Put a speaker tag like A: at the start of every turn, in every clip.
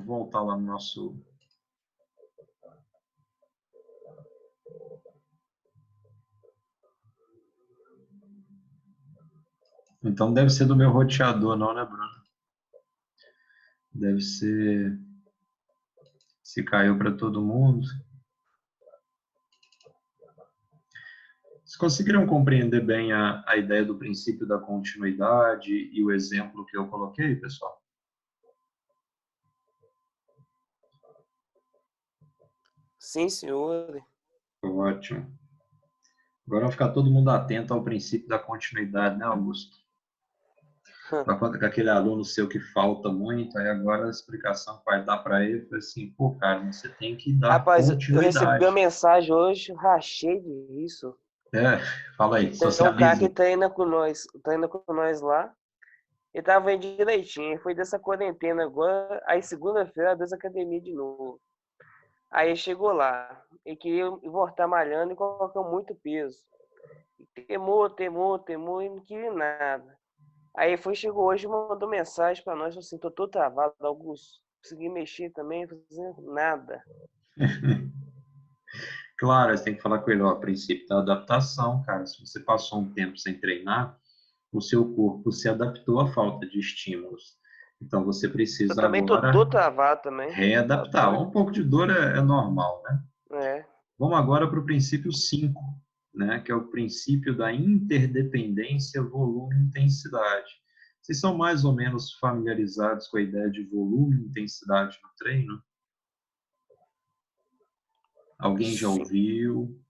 A: voltar lá no nosso... Então deve ser do meu roteador, não, né, Bruno? Deve ser... Se caiu para todo mundo. Vocês conseguiram compreender bem a ideia do princípio da continuidade e o exemplo que eu coloquei, pessoal?
B: Sim, senhor.
A: Ótimo. Agora vai ficar todo mundo atento ao princípio da continuidade, né, Augusto? Para quando com aquele aluno seu que falta muito, aí agora a explicação que vai dar para ele foi assim, pô, cara, você tem que dar
B: Rapaz, eu recebi uma
A: continuidade.
B: mensagem hoje, rachei disso.
A: É, fala aí,
B: Tem um cara
A: socializa.
B: que treina com nós lá. Ele tava indo direitinho, foi dessa quarentena agora, aí segunda-feira abriu essa academia de novo. Aí chegou lá, ele queria voltar malhando e colocou muito peso. Temor, e não queria nada. Aí chegou hoje e mandou mensagem pra nós, assim, tô todo travado, Augusto. Consegui mexer também, fazendo nada.
A: Claro, você tem que falar com ele, ó, princípio da adaptação, cara. Se você passou um tempo sem treinar, o seu corpo se adaptou à falta de estímulos. Então, você
B: Eu
A: precisa
B: também tô
A: agora
B: todo travado também. Tá
A: readaptar.
B: doido?
A: Um pouco de dor é normal, né?
B: É.
A: Vamos agora para o princípio 5, né, que é o princípio da interdependência volume-intensidade. Vocês são mais ou menos familiarizados com a ideia de volume e intensidade no treino? Alguém já
B: Sim.
A: ouviu?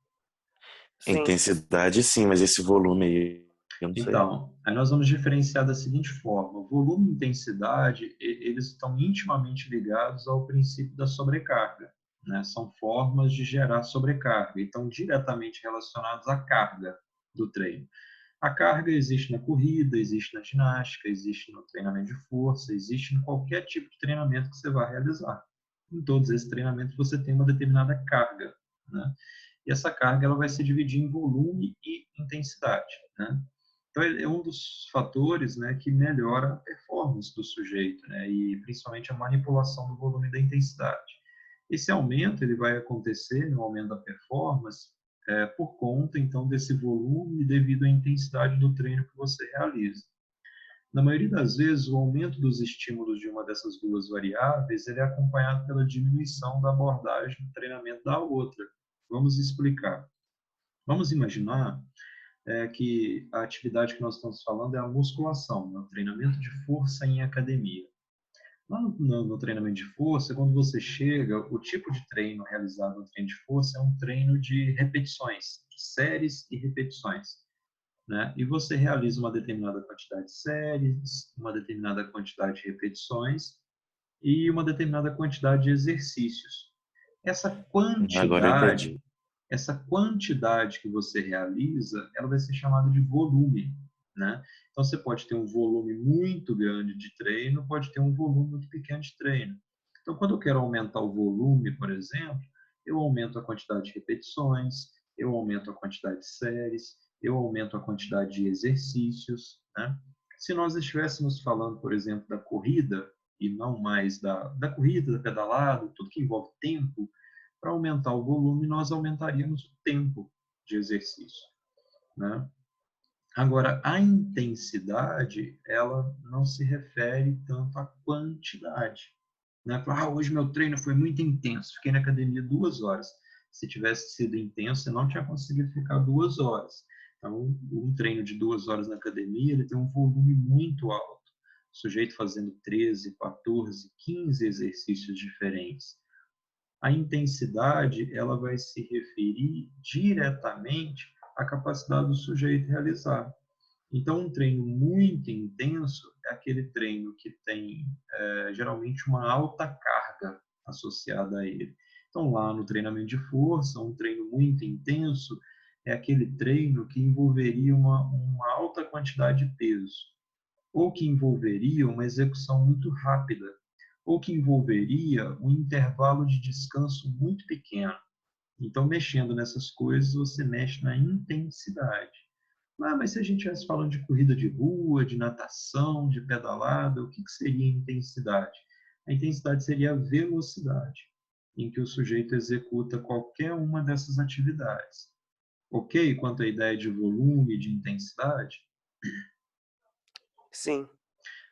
B: Sim.
C: Intensidade, sim, mas esse volume aí, eu não sei.
A: Então, aí nós vamos diferenciar da seguinte forma: volume e intensidade, eles estão intimamente ligados ao princípio da sobrecarga, né? São formas de gerar sobrecarga, e estão diretamente relacionados à carga do treino. A carga existe na corrida, existe na ginástica, existe no treinamento de força, existe em qualquer tipo de treinamento que você vai realizar. Em todos esses treinamentos você tem uma determinada carga, né? E essa carga ela vai se dividir em volume e intensidade, né? Então é um dos fatores, né, que melhora a performance do sujeito, né, e principalmente a manipulação do volume e da intensidade. Esse aumento ele vai acontecer no aumento da performance por conta então desse volume devido à intensidade do treino que você realiza. Na maioria das vezes, o aumento dos estímulos de uma dessas duas variáveis ele é acompanhado pela diminuição da abordagem do treinamento da outra. Vamos explicar. Vamos imaginar que a atividade que nós estamos falando é a musculação, né? O treinamento de força em academia. Lá no treinamento de força, quando você chega, o tipo de treino realizado no treino de força é um treino de repetições, de séries e repetições, né? E você realiza uma determinada quantidade de séries, uma determinada quantidade de repetições e uma determinada quantidade de exercícios. Essa
C: Agora eu
A: quantidade
C: entendi.
A: essa quantidade que você realiza, ela vai ser chamada de volume, né? Então, você pode ter um volume muito grande de treino, pode ter um volume muito pequeno de treino. Então, quando eu quero aumentar o volume, por exemplo, eu aumento a quantidade de repetições, eu aumento a quantidade de séries, eu aumento a quantidade de exercícios, né? Se nós estivéssemos falando, por exemplo, da corrida, e não mais da corrida, da pedalada, tudo que envolve tempo, para aumentar o volume, nós aumentaríamos o tempo de exercício, né? Agora, a intensidade, ela não se refere tanto à quantidade, né? Hoje meu treino foi muito intenso, fiquei na academia 2 horas. Se tivesse sido intenso, você não tinha conseguido ficar 2 horas. Então, um treino de 2 horas na academia, ele tem um volume muito alto. O sujeito fazendo 13, 14, 15 exercícios diferentes. A intensidade ela vai se referir diretamente à capacidade do sujeito realizar. Então, um treino muito intenso é aquele treino que tem geralmente uma alta carga associada a ele. Então, lá no treinamento de força, um treino muito intenso é aquele treino que envolveria uma alta quantidade de peso, ou que envolveria uma execução muito rápida, ou que envolveria um intervalo de descanso muito pequeno. Então, mexendo nessas coisas, você mexe na intensidade. Mas se a gente estivesse falando de corrida de rua, de natação, de pedalada, o que seria intensidade? A intensidade seria a velocidade em que o sujeito executa qualquer uma dessas atividades. Ok? Quanto à ideia de volume e de intensidade?
B: Sim.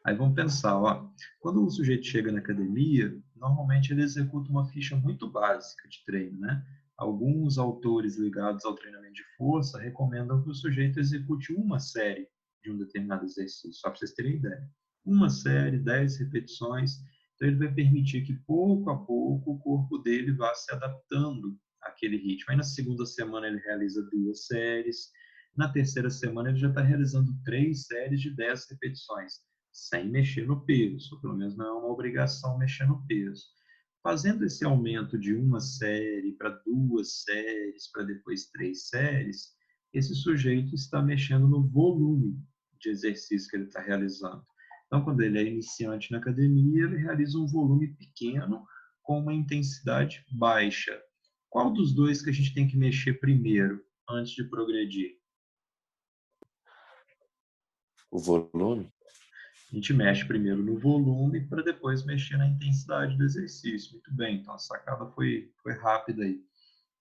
A: Aí vamos pensar, ó, quando o sujeito chega na academia, normalmente ele executa uma ficha muito básica de treino, né? Alguns autores ligados ao treinamento de força recomendam que o sujeito execute uma série de um determinado exercício, só para vocês terem ideia. Uma série, 10 repetições, então ele vai permitir que pouco a pouco o corpo dele vá se adaptando àquele ritmo. Aí na segunda semana ele realiza 2 séries, na terceira semana ele já está realizando 3 séries de 10 repetições sem mexer no peso, ou pelo menos não é uma obrigação mexer no peso. Fazendo esse aumento de uma série para 2 séries, para depois 3 séries, esse sujeito está mexendo no volume de exercício que ele está realizando. Então, quando ele é iniciante na academia, ele realiza um volume pequeno com uma intensidade baixa. Qual dos dois que a gente tem que mexer primeiro, antes de progredir?
C: O volume?
A: A gente mexe primeiro no volume para depois mexer na intensidade do exercício. Muito bem, então a sacada foi rápida aí.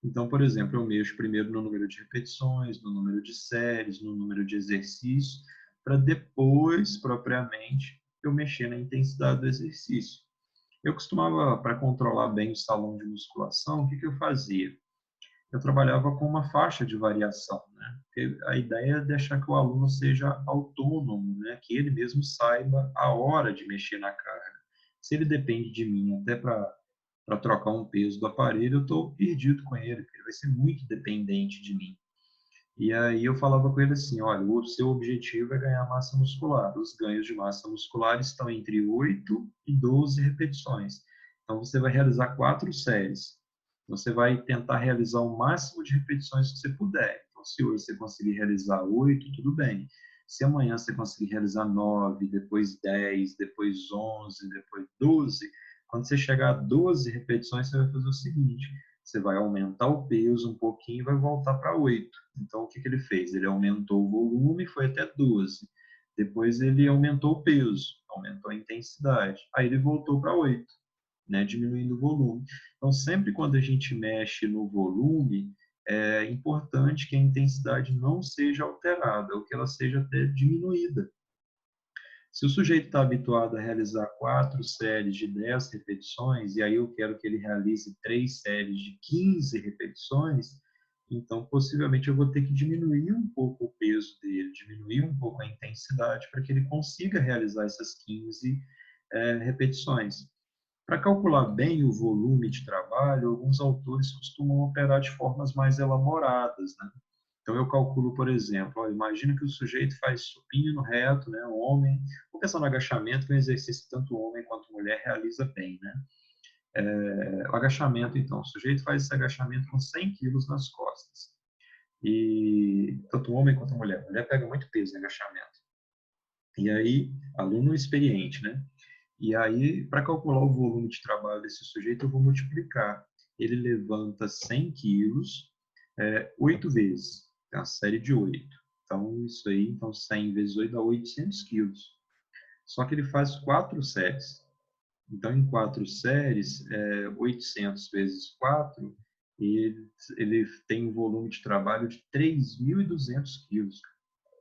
A: Então, por exemplo, eu mexo primeiro no número de repetições, no número de séries, no número de exercícios, para depois, propriamente, eu mexer na intensidade do exercício. Eu costumava, para controlar bem o salão de musculação, o que eu fazia? Eu trabalhava com uma faixa de variação, né? Porque a ideia é deixar que o aluno seja autônomo, né? Que ele mesmo saiba a hora de mexer na carga. Se ele depende de mim até para trocar um peso do aparelho, eu estou perdido com ele, porque ele vai ser muito dependente de mim. E aí eu falava com ele assim, olha, o seu objetivo é ganhar massa muscular. Os ganhos de massa muscular estão entre 8 e 12 repetições. Então você vai realizar 4 séries. Você vai tentar realizar o máximo de repetições que você puder. Então se hoje você conseguir realizar 8, tudo bem. Se amanhã você conseguir realizar 9, depois 10, depois 11, depois 12, quando você chegar a 12 repetições, você vai fazer o seguinte, você vai aumentar o peso um pouquinho e vai voltar para 8. Então, o que ele fez? Ele aumentou o volume, foi até 12. Depois ele aumentou o peso, aumentou a intensidade. Aí ele voltou para 8, né, diminuindo o volume. Então, sempre quando a gente mexe no volume, é importante que a intensidade não seja alterada, ou que ela seja até diminuída. Se o sujeito está habituado a realizar 4 séries de 10 repetições, e aí eu quero que ele realize 3 séries de 15 repetições, então possivelmente eu vou ter que diminuir um pouco o peso dele, diminuir um pouco a intensidade para que ele consiga realizar essas 15 repetições. Para calcular bem o volume de trabalho, alguns autores costumam operar de formas mais elaboradas, né? Então, eu calculo, por exemplo, ó, imagina que o sujeito faz supino reto, né, um homem, vou pensar no agachamento, que é um exercício que tanto o homem quanto a mulher realiza bem, né? O agachamento, então, o sujeito faz esse agachamento com 100 quilos nas costas. E tanto o homem quanto a mulher pega muito peso em agachamento. E aí, aluno experiente, né? E aí, para calcular o volume de trabalho desse sujeito, eu vou multiplicar. Ele levanta 100 quilos 8 vezes. É uma série de 8. Então, isso aí, então 100 vezes 8 dá 800 quilos. Só que ele faz 4 séries. Então, em 4 séries, 800 vezes 4, ele tem um volume de trabalho de 3.200 quilos.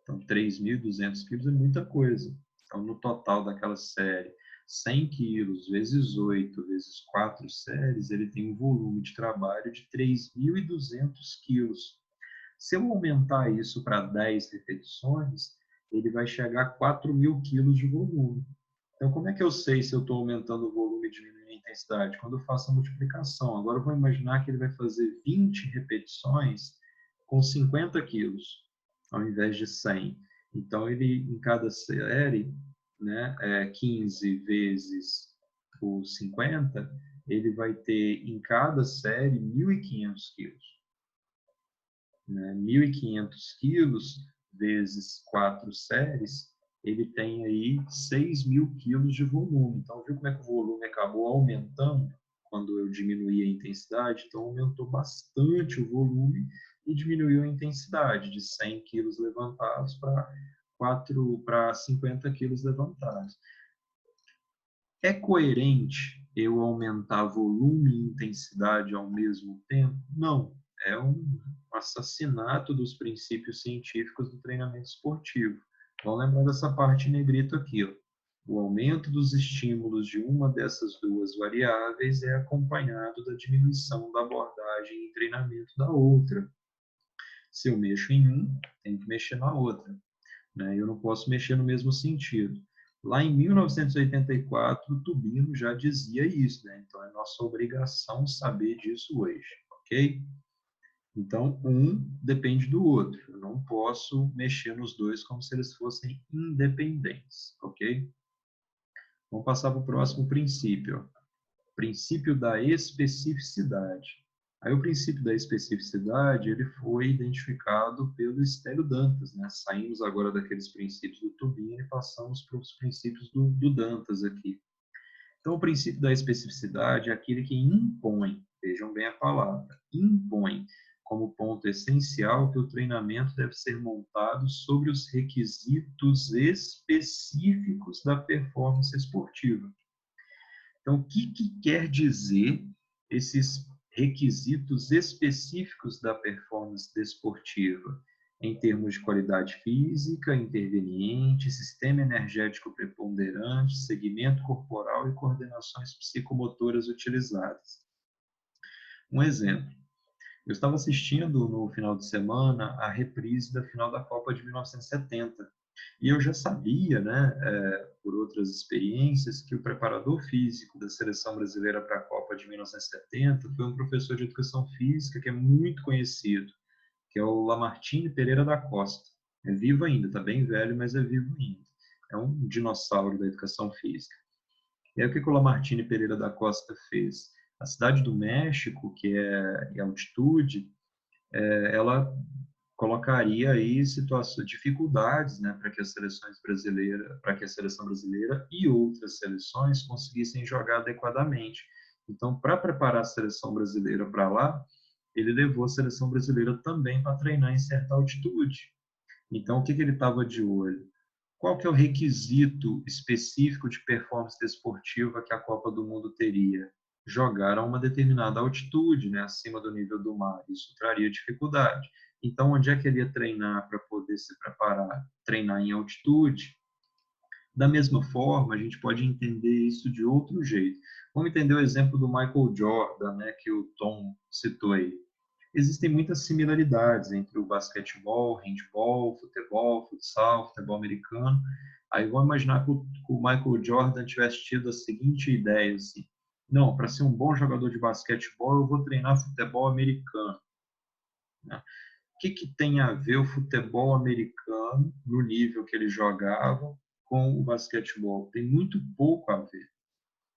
A: Então, 3.200 quilos é muita coisa. Então, no total daquela série, 100 quilos vezes 8 vezes 4 séries, ele tem um volume de trabalho de 3.200 quilos. Se eu aumentar isso para 10 repetições, ele vai chegar a 4.000 quilos de volume. Então, como é que eu sei se eu estou aumentando o volume e diminuindo a intensidade? Quando eu faço a multiplicação. Agora, eu vou imaginar que ele vai fazer 20 repetições com 50 quilos, ao invés de 100. Então, ele, em cada série, né, 15 vezes o 50, ele vai ter, em cada série, 1.500 quilos. 1.500 quilos vezes 4 séries, ele tem aí 6.000 quilos de volume. Então, viu como é que o volume acabou aumentando quando eu diminuí a intensidade? Então, aumentou bastante o volume e diminuiu a intensidade de 100 quilos levantados para 50 quilos levantados. É coerente eu aumentar volume e intensidade ao mesmo tempo? Não. É um assassinato dos princípios científicos do treinamento esportivo. Vamos lembrar dessa parte em negrito aqui, ó. O aumento dos estímulos de uma dessas duas variáveis é acompanhado da diminuição da abordagem e treinamento da outra. Se eu mexo em um, tenho que mexer na outra, né? Eu não posso mexer no mesmo sentido. Lá em 1984, o Tubino já dizia isso, né? Então é nossa obrigação saber disso hoje, ok? Então, um depende do outro. Eu não posso mexer nos dois como se eles fossem independentes, ok? Vamos passar para o próximo princípio. Princípio da especificidade. Aí o princípio da especificidade ele foi identificado pelo Estélio Dantas, né? Saímos agora daqueles princípios do Tubino e passamos para os princípios do Dantas aqui. Então, o princípio da especificidade é aquele que impõe, vejam bem a palavra, impõe como ponto essencial que o treinamento deve ser montado sobre os requisitos específicos da performance esportiva. Então, o que quer dizer esses requisitos específicos da performance desportiva? Em termos de qualidade física, interveniente, sistema energético preponderante, segmento corporal e coordenações psicomotoras utilizadas. Um exemplo. Eu estava assistindo no final de semana a reprise da final da Copa de 1970. E eu já sabia, né, por outras experiências, que o preparador físico da seleção brasileira para a Copa de 1970 foi um professor de educação física que é muito conhecido, que é o Lamartine Pereira da Costa. É vivo ainda, está bem velho, mas é vivo ainda. É um dinossauro da educação física. E aí o que o Lamartine Pereira da Costa fez? A cidade do México, que é em altitude, ela colocaria aí situações, dificuldades, né, para que a seleção brasileira e outras seleções conseguissem jogar adequadamente. Então, para preparar a seleção brasileira para lá, ele levou a seleção brasileira também para treinar em certa altitude. Então, o que ele estava de olho? Qual que é o requisito específico de performance desportiva que a Copa do Mundo teria? Jogar a uma determinada altitude, né, acima do nível do mar. Isso traria dificuldade. Então, onde é que ele ia treinar para poder se preparar? Treinar em altitude. Da mesma forma, a gente pode entender isso de outro jeito. Vamos entender o exemplo do Michael Jordan, né, que o Tom citou aí. Existem muitas similaridades entre o basquetebol, handball, futebol, futebol americano. Aí vamos imaginar que o Michael Jordan tivesse tido a seguinte ideia, assim, não, para ser um bom jogador de basquetebol, eu vou treinar futebol americano, né? O que tem a ver o futebol americano, no nível que ele jogava, com o basquetebol? Tem muito pouco a ver,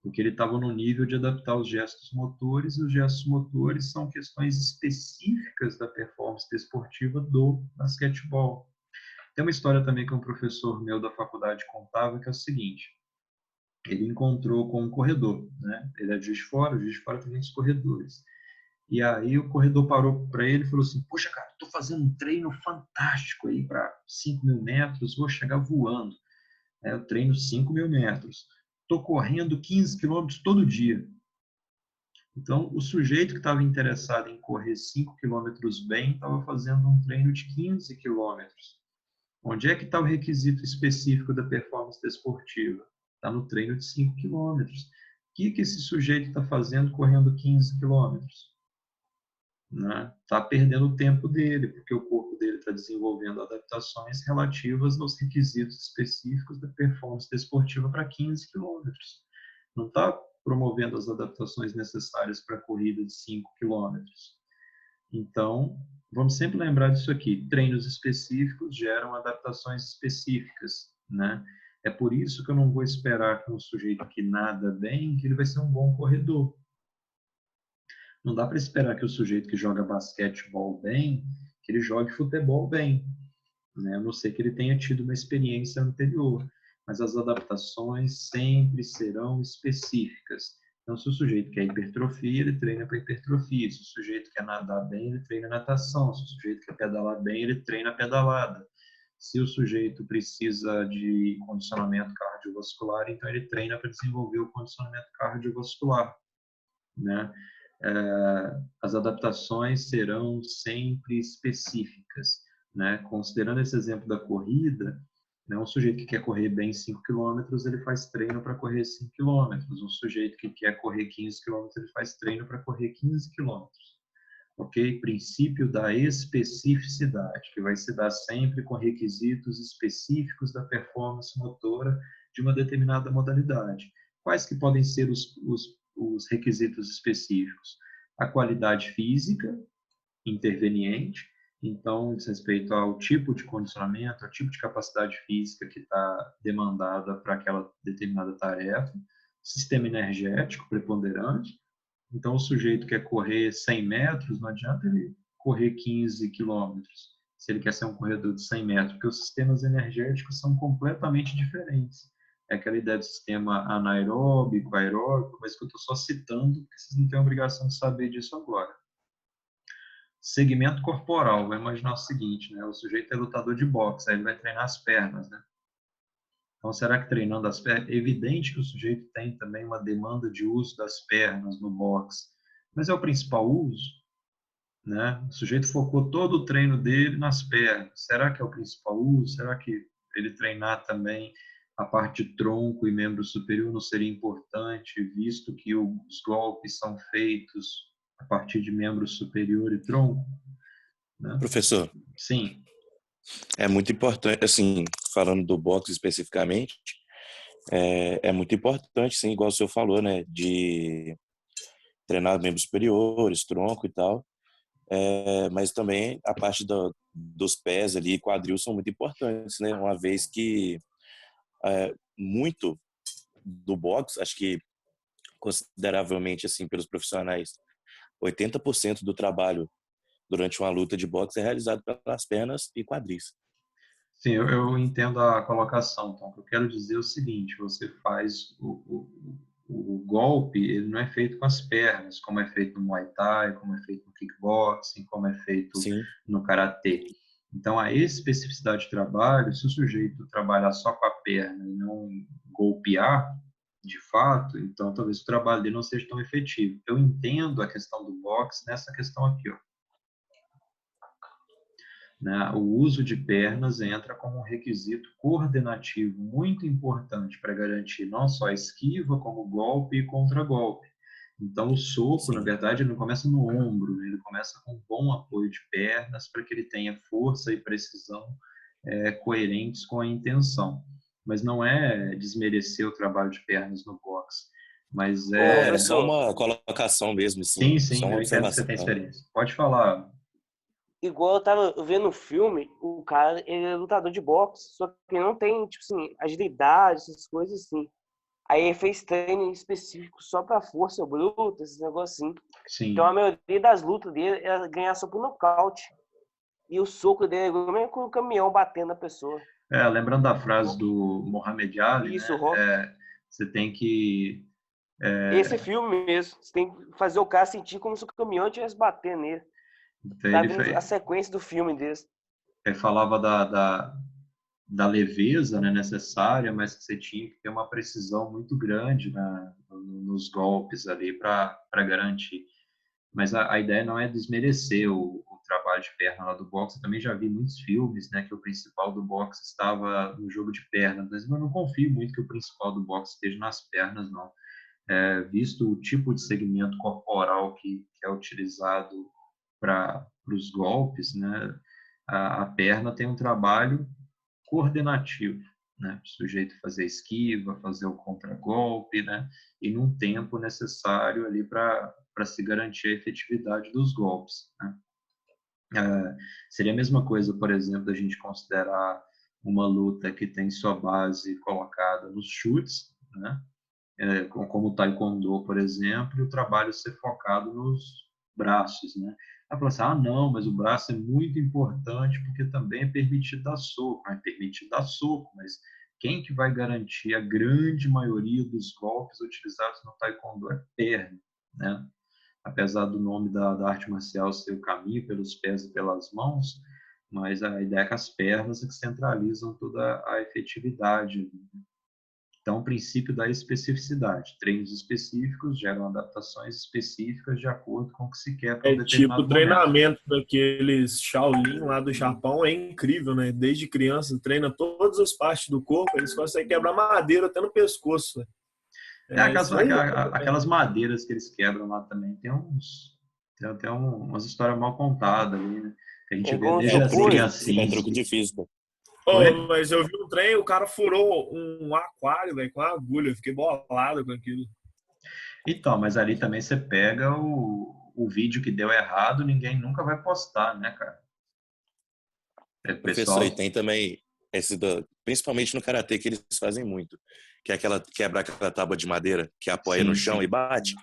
A: porque ele estava no nível de adaptar os gestos motores, e os gestos motores são questões específicas da performance desportiva do basquetebol. Tem uma história também que um professor meu da faculdade contava, que é o seguinte: ele encontrou com um corredor, né? Ele é de Juiz de Fora tem muitos corredores. E aí o corredor parou para ele e falou assim: poxa, cara, estou fazendo um treino fantástico aí para 5.000 metros, vou chegar voando. Eu treino 5.000 metros. Estou correndo 15 quilômetros todo dia. Então, o sujeito que estava interessado em correr 5 quilômetros bem estava fazendo um treino de 15 quilômetros. Onde é que está o requisito específico da performance desportiva? Está no treino de 5 quilômetros. O que esse sujeito está fazendo correndo 15 quilômetros? Está perdendo o tempo dele, porque o corpo dele está desenvolvendo adaptações relativas aos requisitos específicos da performance desportiva para 15 quilômetros. Não está promovendo as adaptações necessárias para a corrida de 5 quilômetros. Então, vamos sempre lembrar disso aqui: treinos específicos geram adaptações específicas, né? É por isso que eu não vou esperar que um sujeito que nada bem, que ele vai ser um bom corredor. Não dá para esperar que o sujeito que joga basquetebol bem, que ele jogue futebol bem, né? A não ser que ele tenha tido uma experiência anterior. Mas as adaptações sempre serão específicas. Então, se o sujeito quer hipertrofia, ele treina para hipertrofia. Se o sujeito quer nadar bem, ele treina natação. Se o sujeito quer pedalar bem, ele treina pedalada. Se o sujeito precisa de condicionamento cardiovascular, então ele treina para desenvolver o condicionamento cardiovascular, né? As adaptações serão sempre específicas, né? Considerando esse exemplo da corrida, né? Um sujeito que quer correr bem 5 quilômetros, ele faz treino para correr 5 quilômetros. Um sujeito que quer correr 15 quilômetros, ele faz treino para correr 15 quilômetros. Ok? Princípio da especificidade, que vai se dar sempre com requisitos específicos da performance motora de uma determinada modalidade. Quais que podem ser os requisitos específicos? A qualidade física interveniente, então, diz respeito ao tipo de condicionamento, ao tipo de capacidade física que está demandada para aquela determinada tarefa, sistema energético preponderante. Então, o sujeito quer correr 100 metros, não adianta ele correr 15 quilômetros, se ele quer ser um corredor de 100 metros, porque os sistemas energéticos são completamente diferentes. É aquela ideia do sistema anaeróbico, aeróbico, mas que eu estou só citando, porque vocês não têm a obrigação de saber disso agora. Segmento corporal, vai imaginar o seguinte, né? O sujeito é lutador de boxe, aí ele vai treinar as pernas, né? Então, será que treinando as pernas... É evidente que o sujeito tem também uma demanda de uso das pernas no boxe, mas é o principal uso, né? O sujeito focou todo o treino dele nas pernas. Será que é o principal uso? Será que ele treinar também a parte de tronco e membro superior não seria importante, visto que os golpes são feitos a partir de membro superior e tronco, né?
C: Professor,
A: Sim,
C: é muito importante, assim, falando do boxe especificamente, é muito importante, sim, igual o senhor falou, né, de treinar membros superiores, tronco e tal, mas também a parte dos pés ali, quadril, são muito importantes, né, uma vez que muito do boxe, acho que consideravelmente, assim, pelos profissionais, 80% do trabalho durante uma luta de boxe é realizado pelas pernas e quadris.
A: sim, eu entendo a colocação. Então, o que eu quero dizer é o seguinte: você faz o golpe, ele não é feito com as pernas, como é feito no Muay Thai, como é feito no kickboxing, como é feito
C: Sim,
A: no karatê. Então, a especificidade de trabalho, se o sujeito trabalhar só com a perna e não golpear, de fato, então talvez o trabalho dele não seja tão efetivo. Eu entendo a questão do boxe nessa questão aqui, ó, né? O uso de pernas entra como um requisito coordenativo muito importante para garantir não só a esquiva, como golpe e contragolpe. Então, o soco, na
C: sim.
A: verdade, ele não começa no ombro, né? Ele começa com um bom apoio de pernas para que ele tenha força e precisão coerentes com a intenção. Mas não é desmerecer o trabalho de pernas no boxe, mas
B: Ô,
C: Não, era
A: é...
C: só
B: professor,
C: uma colocação mesmo,
A: Sim,
C: assim, só
A: sim,
C: uma
A: eu entendo que você
C: observação.
A: tem experiência. Pode falar.
B: igual eu tava vendo o filme, o cara, ele é lutador de boxe, só que não tem, tipo assim, agilidade, essas coisas assim. Aí ele fez treino específico só pra força bruta, esses negócios assim. Então a
A: Sim.
B: maioria das lutas dele era ganhar só por nocaute. E o soco dele é mesmo com o caminhão batendo na pessoa.
A: Lembrando da frase do Muhammad Ali,
B: Isso,
A: né?
B: Rock.
A: Você tem que...
B: Esse filme mesmo, você tem que fazer o cara sentir como se o caminhão estivesse batendo nele.
A: Então,
B: Tá
A: ele
B: vindo a sequência do filme desse.
A: falava da leveza, né, necessária, mas que você tinha que ter uma precisão muito grande, né, nos golpes ali para garantir. Mas a ideia não é desmerecer o trabalho de perna lá do boxe. Eu também já vi muitos filmes, né, que o principal do boxe estava no jogo de perna, mas eu não confio muito que o principal do boxe esteja nas pernas, não. Visto o tipo de segmento corporal que é utilizado para os golpes, né, a perna tem um trabalho coordenativo, né, o sujeito fazer esquiva, fazer o contragolpe, né, e num tempo necessário ali para se garantir a efetividade dos golpes, né. Seria a mesma coisa, por exemplo, da gente considerar uma luta que tem sua base colocada nos chutes, né, como o taekwondo, por exemplo, e o trabalho ser focado nos braços, né? Aí fala assim, não, mas o braço é muito importante porque também é permitido dar soco. É permitido dar soco, mas quem que vai garantir a grande maioria dos golpes utilizados no taekwondo é perna, né? Apesar do nome da arte marcial ser o caminho pelos pés e pelas mãos, mas a ideia é que as pernas é que centralizam toda a efetividade. Então, o princípio da especificidade. Treinos específicos geram adaptações específicas de acordo com o que se quer para um
D: É tipo,
A: determinado
D: o
A: momento.
D: treinamento daqueles Shaolin lá do Japão é incrível, né? Desde criança, treina todas as partes do corpo, eles conseguem quebrar madeira até no pescoço. Né? Isso aí
A: Aquelas madeiras que eles quebram lá também, tem até umas histórias mal contadas ali, né? Que a gente
B: É
A: vê
B: igual um
A: desde as
B: suposto.
C: É
A: criancinhas.
C: truque de física.
D: Oh, mas eu vi um trem, o cara furou um aquário, velho, com uma agulha. Eu fiquei bolado com aquilo.
A: Então, mas ali também você pega o vídeo que deu errado, ninguém nunca vai postar, né, cara?
C: Professor, e
A: Pessoal,
C: tem também principalmente no karatê que eles fazem muito, que é quebrar aquela tábua de madeira que apoia no
A: sim,
C: chão e
A: sim.
C: bate.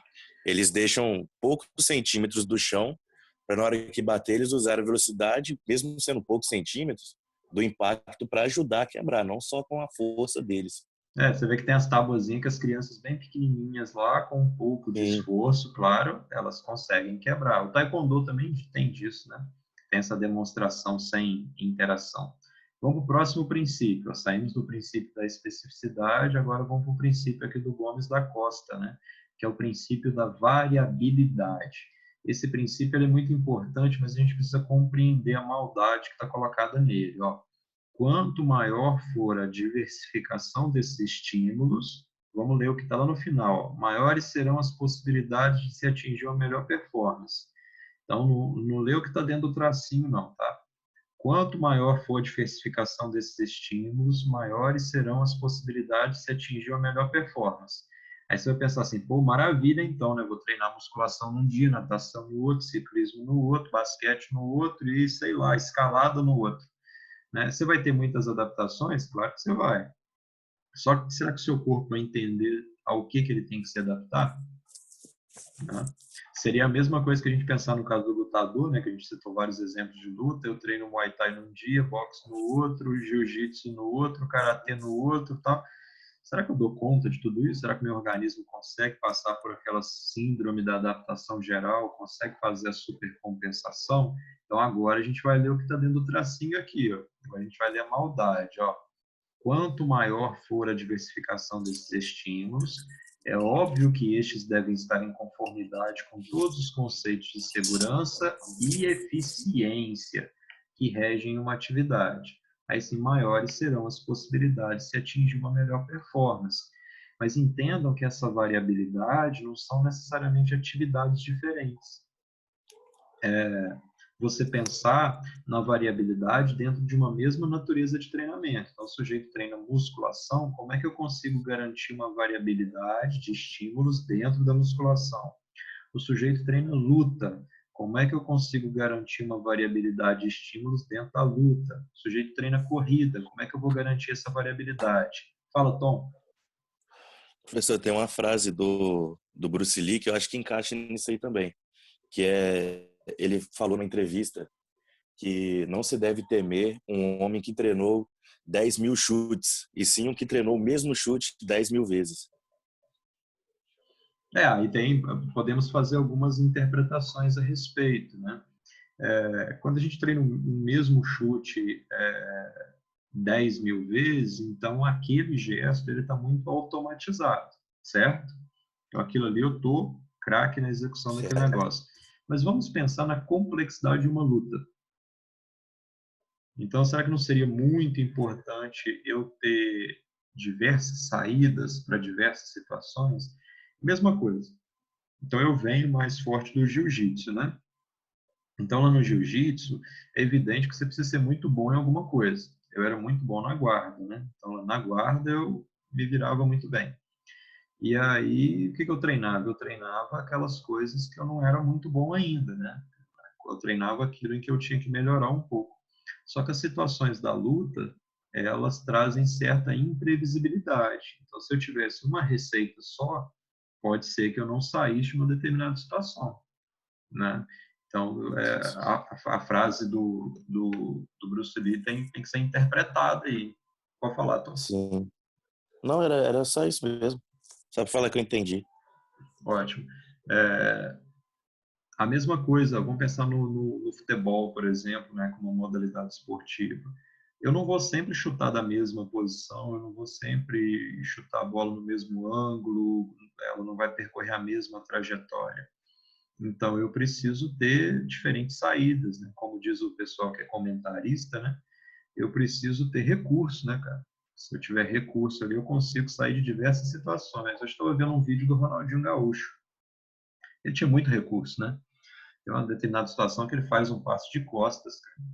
C: Eles deixam poucos centímetros do chão para na hora que bater eles usarem a velocidade, mesmo sendo poucos centímetros, do impacto para ajudar a quebrar, não só com a força deles.
A: Você vê que tem as tabuazinhas que as crianças bem pequenininhas lá, com um pouco de
C: Sim.
A: esforço, claro, elas conseguem quebrar. O Taekwondo também tem disso, né? Tem essa demonstração sem interação. Vamos para o próximo princípio. Saímos do princípio da especificidade, agora vamos para o princípio aqui do Gomes da Costa, né? Que é o princípio da variabilidade. Esse princípio ele é muito importante, mas a gente precisa compreender a maldade que está colocada nele. Ó. Quanto maior for a diversificação desses estímulos, vamos ler o que está lá no final, maiores serão as possibilidades de se atingir uma melhor performance. Então, não lê o que está dentro do tracinho, não, tá? Quanto maior for a diversificação desses estímulos, maiores serão as possibilidades de se atingir uma melhor performance. Aí você vai pensar assim, pô, maravilha então, né? Vou treinar musculação num dia, natação no outro, ciclismo no outro, basquete no outro e, sei lá, escalada no outro. Né? Você vai ter muitas adaptações? Claro que você vai. Só que será que o seu corpo vai entender ao que ele tem que se adaptar? Né? Seria a mesma coisa que a gente pensar no caso do lutador, né? Que a gente citou vários exemplos de luta. Eu treino Muay Thai num dia, boxe no outro, Jiu-Jitsu no outro, Karatê no outro, tal. Será que eu dou conta de tudo isso? Será que meu organismo consegue passar por aquela síndrome da adaptação geral? Consegue fazer a supercompensação? Então agora a gente vai ler o que está dentro do tracinho aqui, ó. Agora a gente vai ler a maldade, ó. Quanto maior for a diversificação desses estímulos, é óbvio que estes devem estar em conformidade com todos os conceitos de segurança e eficiência que regem uma atividade. Aí sim, maiores serão as possibilidades de se atingir uma melhor performance. Mas entendam que essa variabilidade não são necessariamente atividades diferentes. Você pensar na variabilidade dentro de uma mesma natureza de treinamento. Então, o sujeito treina musculação, como é que eu consigo garantir uma variabilidade de estímulos dentro da musculação? O sujeito treina luta, como é que eu consigo garantir uma variabilidade de estímulos dentro da luta? O sujeito treina corrida, como é que eu vou garantir essa variabilidade? Fala, Tom.
C: Professor, tem uma frase do Bruce Lee que eu acho que encaixa nisso aí também, que ele falou na entrevista que não se deve temer um homem que treinou 10 mil chutes, e sim um que treinou o mesmo chute 10 mil vezes.
A: Aí podemos fazer algumas interpretações a respeito, né? Quando a gente treina o mesmo chute 10 mil vezes, então aquele gesto ele está muito automatizado, certo? Então aquilo ali eu estou craque na execução daquele
C: Certo.
A: negócio. Mas vamos pensar na complexidade de uma luta. Então, será que não seria muito importante eu ter diversas saídas para diversas situações? Mesma coisa. Então, eu venho mais forte do jiu-jitsu, né? Então, lá no jiu-jitsu, é evidente que você precisa ser muito bom em alguma coisa. Eu era muito bom na guarda, né? Então, lá na guarda, eu me virava muito bem. E aí, o que eu treinava? Eu treinava aquelas coisas que eu não era muito bom ainda, né? Eu treinava aquilo em que eu tinha que melhorar um pouco. Só que as situações da luta, elas trazem certa imprevisibilidade. Então, se eu tivesse uma receita só, pode ser que eu não saísse de uma determinada situação, né? Então, a frase do Bruce Lee tem que ser interpretada aí. Pode falar, Tom.
C: Sim. Não, era só isso mesmo. Só para falar que eu entendi.
A: Ótimo. A mesma coisa, vamos pensar no futebol, por exemplo, né, como modalidade esportiva. Eu não vou sempre chutar da mesma posição, eu não vou sempre chutar a bola no mesmo ângulo, ela não vai percorrer a mesma trajetória. Então, eu preciso ter diferentes saídas, né? Como diz o pessoal que é comentarista, né? Eu preciso ter recurso, né, cara? Se eu tiver recurso ali, eu consigo sair de diversas situações. Eu estou vendo um vídeo do Ronaldinho Gaúcho. Ele tinha muito recurso, né? Tem uma determinada situação que ele faz um passo de costas, cara.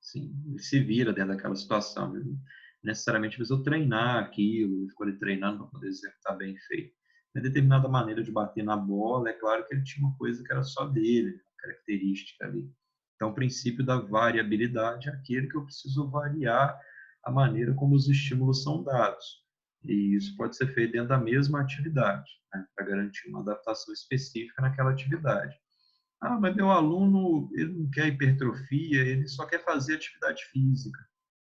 A: Assim, ele se vira dentro daquela situação. Ele necessariamente precisou treinar aquilo, ele ficou ali treinando para poder executar bem feito. Uma determinada maneira de bater na bola, é claro que ele tinha uma coisa que era só dele, uma característica ali. Então, o princípio da variabilidade é aquele que eu preciso variar a maneira como os estímulos são dados. E isso pode ser feito dentro da mesma atividade, né, para garantir uma adaptação específica naquela atividade. Ah, mas meu aluno, ele não quer hipertrofia, ele só quer fazer atividade física.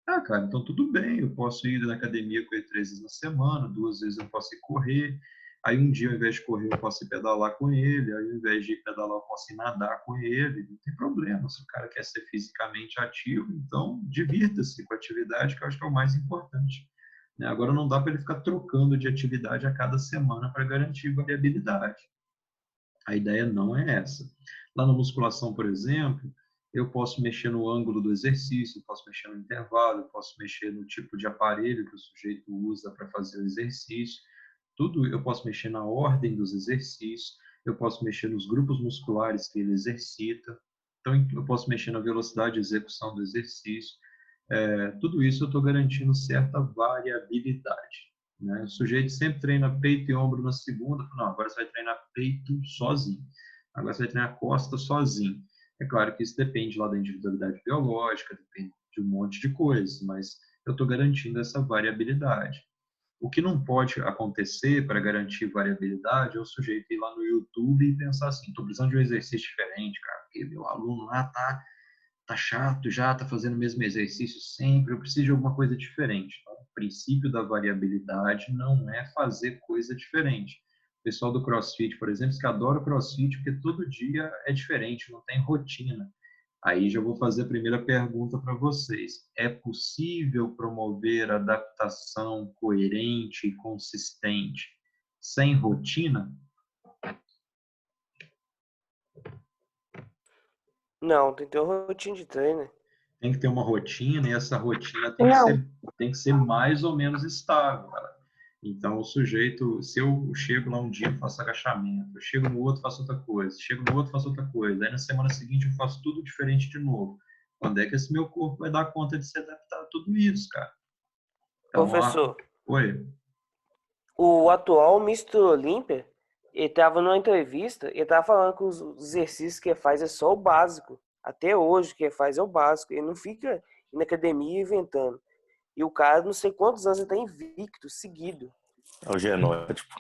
A: Ah, cara, então tudo bem, eu posso ir na academia com ele 3 vezes na semana, 2 vezes eu posso ir correr, aí um dia ao invés de correr eu posso ir pedalar com ele, aí ao invés de ir pedalar eu posso ir nadar com ele, não tem problema, se o cara quer ser fisicamente ativo, então divirta-se com a atividade, que eu acho que é o mais importante. Né? Agora não dá para ele ficar trocando de atividade a cada semana para garantir variabilidade. A ideia não é essa. Lá na musculação, por exemplo, eu posso mexer no ângulo do exercício, eu posso mexer no intervalo, eu posso mexer no tipo de aparelho que o sujeito usa para fazer o exercício. Tudo eu posso mexer na ordem dos exercícios, eu posso mexer nos grupos musculares que ele exercita, então eu posso mexer na velocidade de execução do exercício. Tudo isso eu estou garantindo certa variabilidade. Né? O sujeito sempre treina peito e ombro na segunda, não, agora você vai treinar peito sozinho, agora você vai treinar costa sozinho. É claro que isso depende lá da individualidade biológica, depende de um monte de coisas, mas eu estou garantindo essa variabilidade. O que não pode acontecer para garantir variabilidade é o sujeito ir lá no YouTube e pensar assim, estou precisando de um exercício diferente, cara, porque meu aluno lá tá chato já, tá fazendo o mesmo exercício sempre, eu preciso de alguma coisa diferente. Então, o princípio da variabilidade não é fazer coisa diferente. O pessoal do CrossFit, por exemplo, que adora o CrossFit porque todo dia é diferente, não tem rotina. Aí já vou fazer a primeira pergunta para vocês. É possível promover adaptação coerente e consistente sem rotina?
B: Não, tem que ter uma rotina de treino.
A: Tem que ter uma rotina e essa rotina
B: Não.
A: tem que ser mais ou menos estável, cara. Então, o sujeito, se eu chego lá um dia, eu faço agachamento, eu chego no outro, faço outra coisa, chego no outro, faço outra coisa, aí na semana seguinte eu faço tudo diferente de novo. Quando é que esse meu corpo vai dar conta de se adaptar a tudo isso, cara? Então, ó,
B: Professor,
A: oi.
B: o atual Mr. Olímpia, ele tava numa entrevista, ele tava falando que os exercícios que ele faz é só o básico. Até hoje o que ele faz é o básico. Ele não fica na academia inventando. E o cara, não sei quantos anos ele tá invicto, seguido.
C: É o genótipo.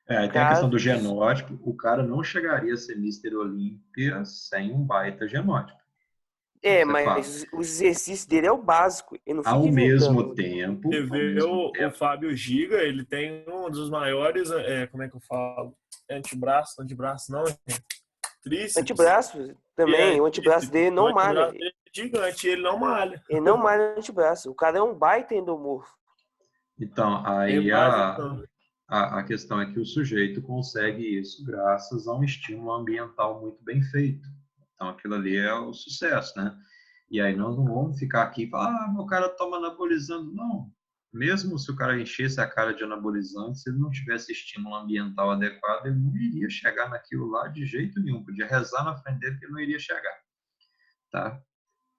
A: É,
B: O
A: tem a questão
B: cara,
A: do genótipo. O cara não chegaria a ser Mister Olímpia sem um baita genótipo. Isso é fato.
B: mas o exercício dele é o básico. Ele não fica
A: Ao mesmo
B: inventando.
A: tempo,
D: Você
A: ao
D: vê
A: mesmo
D: o
A: tempo,
D: Fábio Giga, ele tem um dos maiores, como é que eu falo? Antebraço não, tríceps.
B: Antebraço
D: E
B: também,
D: é
B: o antebraço
D: tríceps.
B: dele
D: O
B: não malha.
D: antebraço dele é gigante, ele não malha.
B: Ele não malha antebraço. O cara é um baita endomorfo.
A: então,
D: Tem
A: aí
D: base, então.
A: a questão é que o sujeito consegue isso graças a um estímulo ambiental muito bem feito. Então, aquilo ali é o sucesso, né? E aí nós não vamos ficar aqui e falar, meu cara toma anabolizando. Não. Mesmo se o cara enchesse a cara de anabolizante, se ele não tivesse estímulo ambiental adequado, ele não iria chegar naquilo lá de jeito nenhum. Podia rezar na frente dele que ele não iria chegar, tá?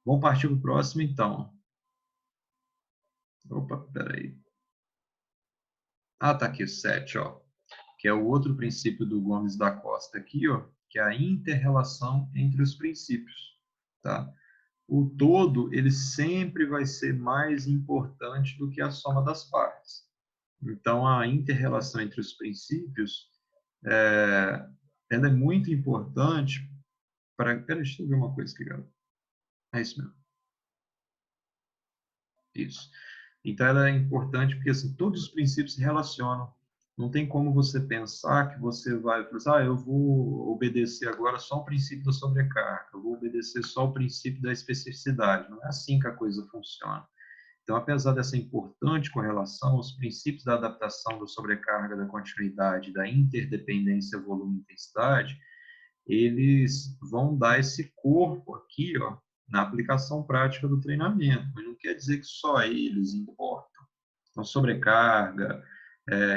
A: Vamos partir para o próximo, então. Opa, peraí. Ah, tá aqui o 7, ó. Que é o outro princípio do Gomes da Costa aqui, ó, que é a inter-relação entre os princípios, tá? O todo, ele sempre vai ser mais importante do que a soma das partes. Então, a inter-relação entre os princípios, ela é muito importante para... Peraí, deixa eu ver uma coisa aqui, galera. É isso mesmo. Isso. Então, ela é importante porque assim, todos os princípios se relacionam. Não tem como você pensar que você vai falar, eu vou obedecer agora só o princípio da sobrecarga, eu vou obedecer só o princípio da especificidade. Não é assim que a coisa funciona. Então, apesar dessa importante correlação, os princípios da adaptação, da sobrecarga, da continuidade, da interdependência volume-intensidade, eles vão dar esse corpo aqui, ó, na aplicação prática do treinamento. Mas não quer dizer que só eles importam. Então, sobrecarga,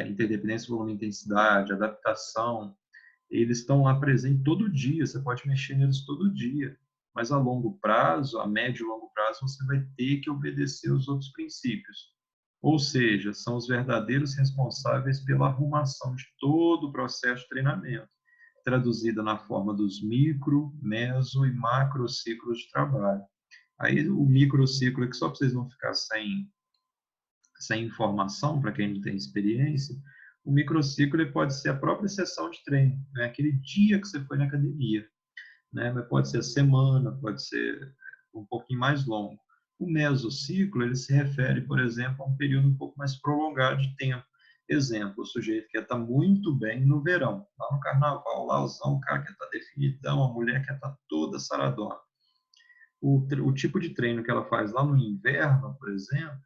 A: interdependência, volume e intensidade, adaptação, eles estão lá presentes todo dia, você pode mexer neles todo dia. Mas a longo prazo, a médio e longo prazo, você vai ter que obedecer os outros princípios. Ou seja, são os verdadeiros responsáveis pela arrumação de todo o processo de treinamento, traduzida na forma dos micro, meso e macro ciclos de trabalho. Aí o microciclo aqui, só para vocês não ficarem sem informação, para quem não tem experiência, o microciclo ele pode ser a própria sessão de treino, né? Aquele dia que você foi na academia, né? Mas pode ser a semana, pode ser um pouquinho mais longo. O mesociclo ele se refere, por exemplo, a um período um pouco mais prolongado de tempo. Exemplo, o sujeito quer estar muito bem no verão, lá no carnaval, lá o cara quer estar definidão, a mulher quer estar toda saradona. O tipo de treino que ela faz lá no inverno, por exemplo,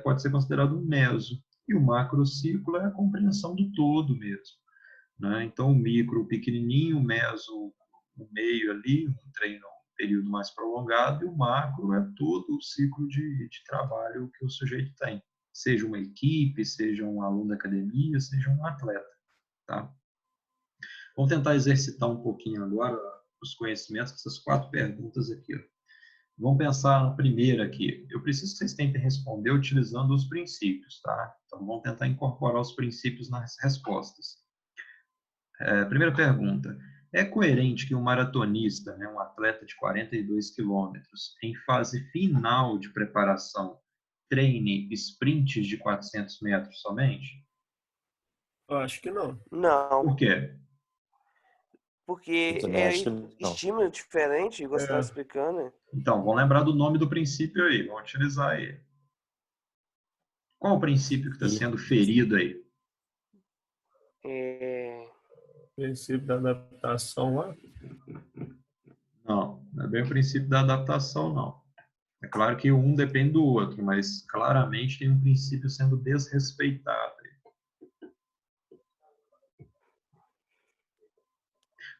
A: pode ser considerado um meso. E o macrociclo é a compreensão do todo mesmo, né? Então, o micro, o pequenininho, o meso, o meio ali, um treino, um período mais prolongado, e o macro é todo o ciclo de trabalho que o sujeito tem. Seja uma equipe, seja um aluno da academia, seja um atleta, tá? Vamos tentar exercitar um pouquinho agora os conhecimentos com essas 4 perguntas aqui, ó. Vamos pensar na primeira aqui. Eu preciso que vocês tentem responder utilizando os princípios, tá? Então, vamos tentar incorporar os princípios nas respostas. Primeira pergunta. É coerente que um maratonista, né, um atleta de 42 quilômetros, em fase final de preparação, treine sprints de 400 metros somente?
D: Eu acho que não.
B: Não,
A: Por quê?
B: porque
C: Eu também acho que não.
B: estímulo diferente, igual você estava explicando. Né?
A: Então, vamos lembrar do nome do princípio aí, vamos utilizar ele. Qual o princípio que está sendo ferido aí?
D: Princípio da adaptação lá?
A: Não, não é bem o princípio da adaptação, não. É claro que um depende do outro, mas claramente tem um princípio sendo desrespeitado.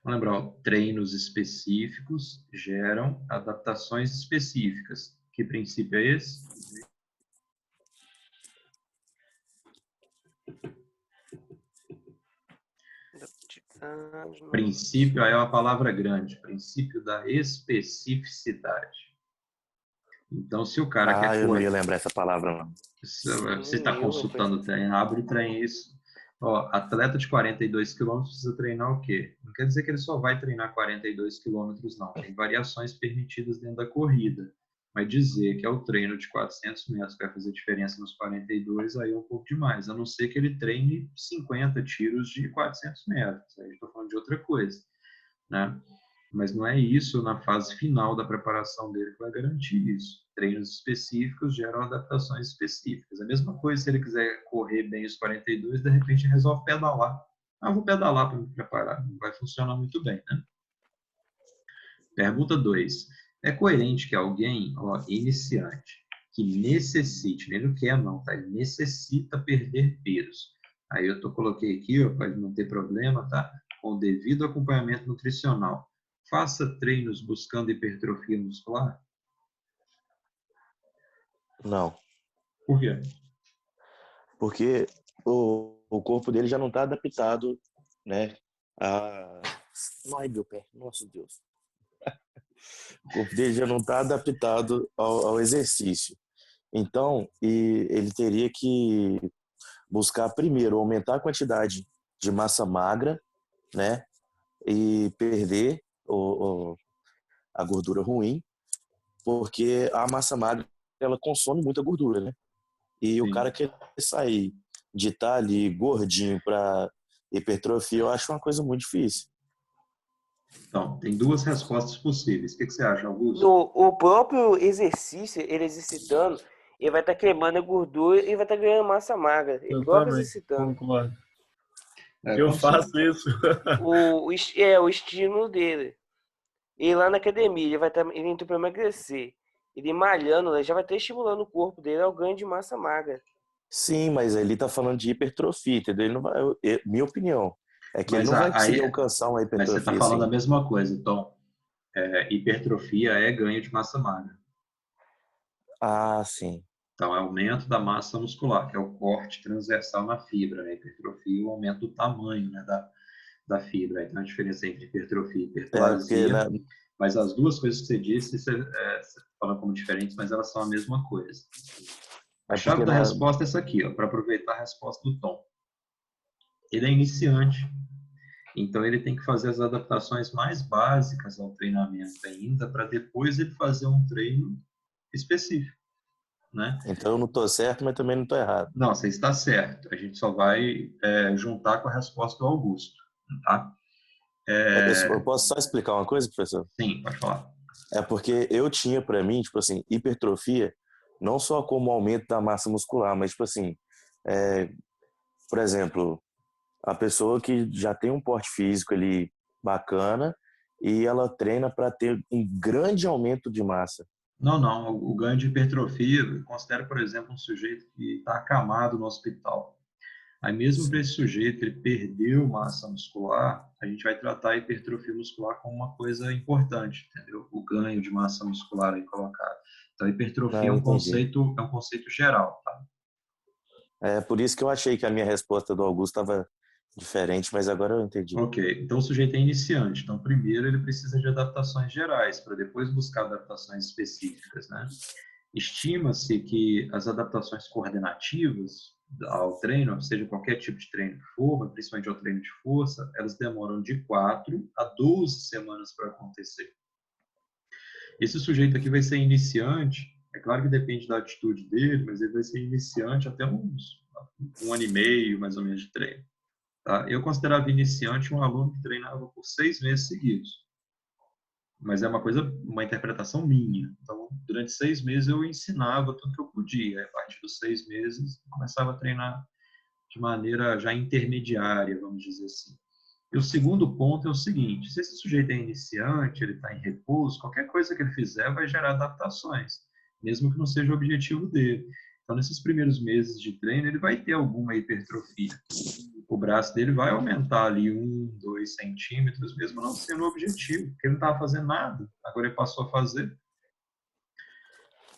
A: Vamos lembrar, ó, treinos específicos geram adaptações específicas. Que princípio é esse? Princípio, aí é uma palavra grande, princípio da especificidade. Então, se o cara quer
C: eu não ia lembrar essa palavra, não.
A: Você está consultando o treino, abre o treino, isso. Ó, atleta de 42 quilômetros precisa treinar o quê? Não quer dizer que ele só vai treinar 42 quilômetros, não. Tem variações permitidas dentro da corrida. Mas dizer que é o treino de 400 metros que vai fazer diferença nos 42, aí é um pouco demais. A não ser que ele treine 50 tiros de 400 metros. Aí estou falando de outra coisa, né? Mas não é isso na fase final da preparação dele que vai garantir isso. Treinos específicos geram adaptações específicas. A mesma coisa se ele quiser correr bem os 42, de repente resolve pedalar. Vou pedalar para me preparar. Não vai funcionar muito bem, né? Pergunta 2. É coerente que alguém, iniciante, que necessite, ele não quer não, tá? Ele necessita perder peso. Aí eu coloquei aqui, para não ter problema, tá? Com o devido acompanhamento nutricional. Faça treinos buscando hipertrofia muscular?
C: Não.
A: Por quê?
C: Porque o corpo dele já não está adaptado, né? Ai, meu pé. Nossa Deus. O corpo dele já não está adaptado ao exercício. Então, ele teria que buscar primeiro aumentar a quantidade de massa magra, né? E perder a gordura ruim, porque a massa magra ela consome muita gordura, né? E
A: Sim.
C: O cara quer sair de estar ali gordinho para hipertrofia, eu acho uma coisa muito difícil.
A: Então, tem 2 respostas possíveis. O que você acha, Augusto?
B: O próprio exercício, ele exercitando, ele vai estar queimando a gordura e vai estar ganhando massa magra.
D: Eu
B: Igual
D: também
B: exercitando.
D: concordo. Eu faço isso.
B: O estímulo dele. E lá na academia, ele entrou para emagrecer. Ele malhando, ele já vai estar estimulando o corpo dele ao ganho de massa magra.
C: Sim, mas ele tá falando de hipertrofia, entendeu? Ele não vai, minha opinião é que ele
A: Mas
C: não vai
A: aí,
C: conseguir alcançar uma
A: mas você está
C: hipertrofia
A: falando a
C: assim.
A: mesma coisa, então. Hipertrofia é ganho de massa magra.
C: Ah, sim.
A: Então, é aumento da massa muscular, que é o corte transversal na fibra. Né? Hipertrofia é o aumento do tamanho, né, da fibra. Então, a diferença entre hipertrofia e
C: Porque,
A: hiperplasia. Mas as duas coisas que você disse, você fala como diferentes, mas elas são a mesma coisa. A chave da resposta é essa aqui, para aproveitar a resposta do Tom. Ele é iniciante, então ele tem que fazer as adaptações mais básicas ao treinamento ainda, para depois ele fazer um treino específico. Né?
C: Então eu não estou certo, mas também não estou errado.
A: Não, você está certo. A gente só vai juntar com a resposta do Augusto. Tá?
C: Eu posso só explicar uma coisa, professor?
A: Sim, pode falar.
C: É porque eu tinha para mim, tipo assim, hipertrofia, não só como aumento da massa muscular, mas tipo assim, por exemplo, a pessoa que já tem um porte físico ali bacana e ela treina para ter um grande aumento de massa.
A: Não. O ganho de hipertrofia, considera, por exemplo, um sujeito que está acamado no hospital. Aí mesmo para esse sujeito, ele perdeu massa muscular, a gente vai tratar a hipertrofia muscular como uma coisa importante, entendeu? O ganho de massa muscular aí colocado. Então, a hipertrofia é um conceito geral, tá?
C: É por isso que eu achei que a minha resposta do Augusto estava diferente, mas agora eu entendi.
A: Ok, então o sujeito é iniciante. Então, primeiro ele precisa de adaptações gerais, para depois buscar adaptações específicas, né? Estima-se que as adaptações coordenativas ao treino, seja qualquer tipo de treino que for, mas principalmente ao treino de força, elas demoram de 4 a 12 semanas para acontecer. Esse sujeito aqui vai ser iniciante, é claro que depende da atitude dele, mas ele vai ser iniciante até uns 1 ano e meio, mais ou menos, de treino. Tá? Eu considerava iniciante um aluno que treinava por 6 meses seguidos. Mas é uma interpretação minha. Então, durante 6 meses eu ensinava tudo que eu podia. A partir dos 6 meses, eu começava a treinar de maneira já intermediária, vamos dizer assim. E o segundo ponto é o seguinte: se esse sujeito é iniciante, ele está em repouso, qualquer coisa que ele fizer vai gerar adaptações, mesmo que não seja o objetivo dele. Então, nesses primeiros meses de treino, ele vai ter alguma hipertrofia. O braço dele vai aumentar ali 1, 2 centímetros, mesmo não sendo o objetivo, porque ele não estava fazendo nada. Agora ele passou a fazer.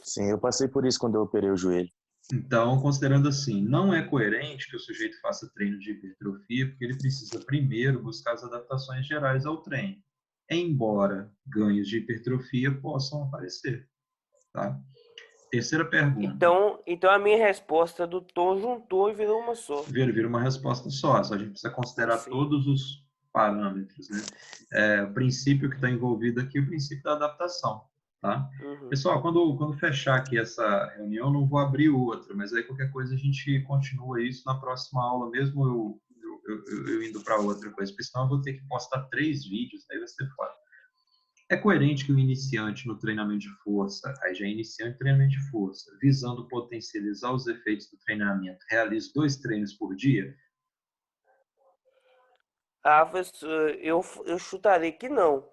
C: Sim, eu passei por isso quando eu operei o joelho.
A: Então, considerando assim, não é coerente que o sujeito faça treino de hipertrofia, porque ele precisa primeiro buscar as adaptações gerais ao treino, embora ganhos de hipertrofia possam aparecer. Tá? Terceira pergunta.
B: Então a minha resposta do Tom juntou e virou uma só.
A: Vira uma resposta só a gente precisa considerar todos os parâmetros. Né? O princípio que está envolvido aqui é o princípio da adaptação. Tá?
B: Uhum.
A: Pessoal, quando fechar aqui essa reunião, não vou abrir outra, mas aí qualquer coisa a gente continua isso na próxima aula, mesmo eu indo para outra coisa, porque senão eu vou ter que postar 3 vídeos, aí vai ser foda. É coerente que o iniciante no treinamento de força, aí já é iniciante em treinamento de força, visando potencializar os efeitos do treinamento, realize 2 treinos por dia?
B: Professor, eu chutarei que não.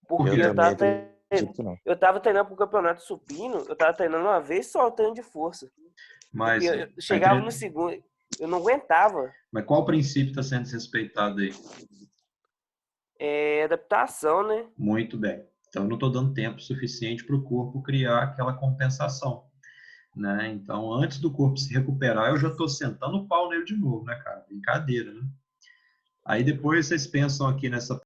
B: Porque
C: Eu também acredito que não.
B: eu tava treinando pro campeonato supino, eu tava treinando uma vez só o treino de força.
A: Mas
B: eu chegava no segundo, eu não aguentava.
A: Mas qual princípio está sendo desrespeitado aí?
B: É adaptação, né?
A: Muito bem. Então, eu não estou dando tempo suficiente para o corpo criar aquela compensação. Né? Então, antes do corpo se recuperar, eu já estou sentando o pau nele de novo, né, cara? Brincadeira, né? Aí depois vocês pensam aqui nessa